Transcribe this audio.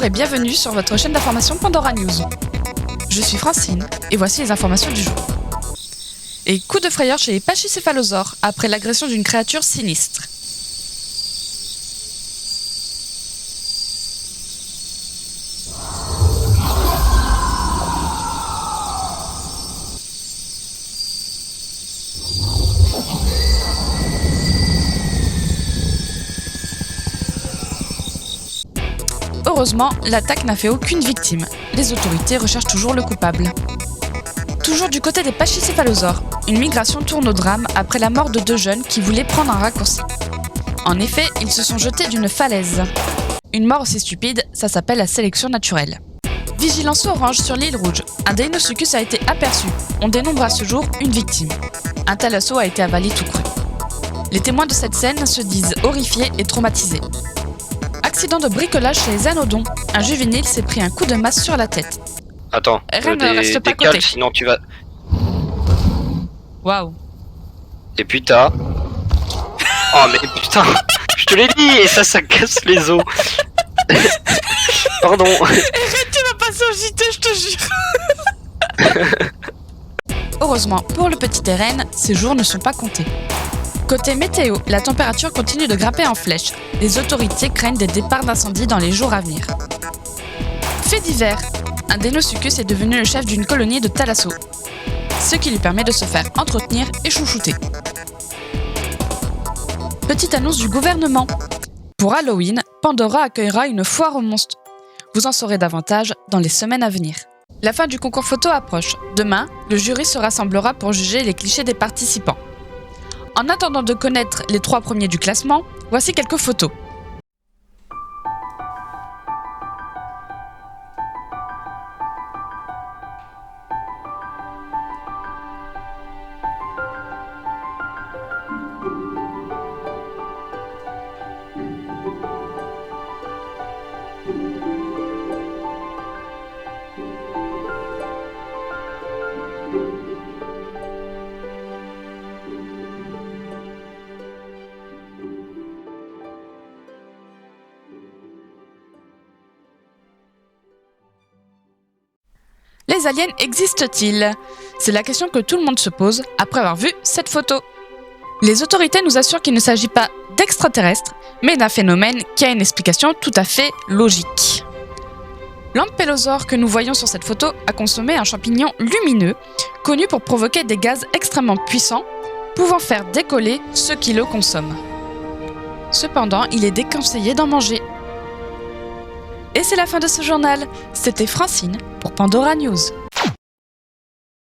et bienvenue sur votre chaîne d'information Pandora News. Je suis Francine et voici les informations du jour. Et coup de frayeur chez les pachycéphalosaures après l'agression d'une créature sinistre. Heureusement, l'attaque n'a fait aucune victime. Les autorités recherchent toujours le coupable. Toujours du côté des pachycéphalosaures, une migration tourne au drame après la mort de 2 jeunes qui voulaient prendre un raccourci. En effet, ils se sont jetés d'une falaise. Une mort aussi stupide, ça s'appelle la sélection naturelle. Vigilance orange sur l'île Rouge. Un Deinosuchus a été aperçu. On dénombre à ce jour une victime. Un thalasso a été avalé tout cru. Les témoins de cette scène se disent horrifiés et traumatisés. Accident de bricolage chez les anodons. Un juvénile s'est pris un coup de masse sur la tête. Attends, Ren ne reste pas à côté. sinon tu vas... Waouh. Et puis t'as... Oh mais putain, je te l'ai dit, et ça casse les os. Pardon. Tu vas passer au JT, je te jure. Heureusement, pour le petit Eren, ces jours ne sont pas comptés. Côté météo, la température continue de grimper en flèche. Les autorités craignent des départs d'incendie dans les jours à venir. Fait divers, un Deinosuchus est devenu le chef d'une colonie de thalassos, ce qui lui permet de se faire entretenir et chouchouter. Petite annonce du gouvernement. Pour Halloween, Pandora accueillera une foire aux monstres. Vous en saurez davantage dans les semaines à venir. La fin du concours photo approche. Demain, le jury se rassemblera pour juger les clichés des participants. En attendant de connaître les 3 premiers du classement, voici quelques photos. Les aliens existent-ils? C'est la question que tout le monde se pose après avoir vu cette photo. Les autorités nous assurent qu'il ne s'agit pas d'extraterrestres, mais d'un phénomène qui a une explication tout à fait logique. L'Ampellosaure que nous voyons sur cette photo a consommé un champignon lumineux, connu pour provoquer des gaz extrêmement puissants, pouvant faire décoller ceux qui le consomment. Cependant, il est déconseillé d'en manger. Et c'est la fin de ce journal. C'était Francine pour Pandora News.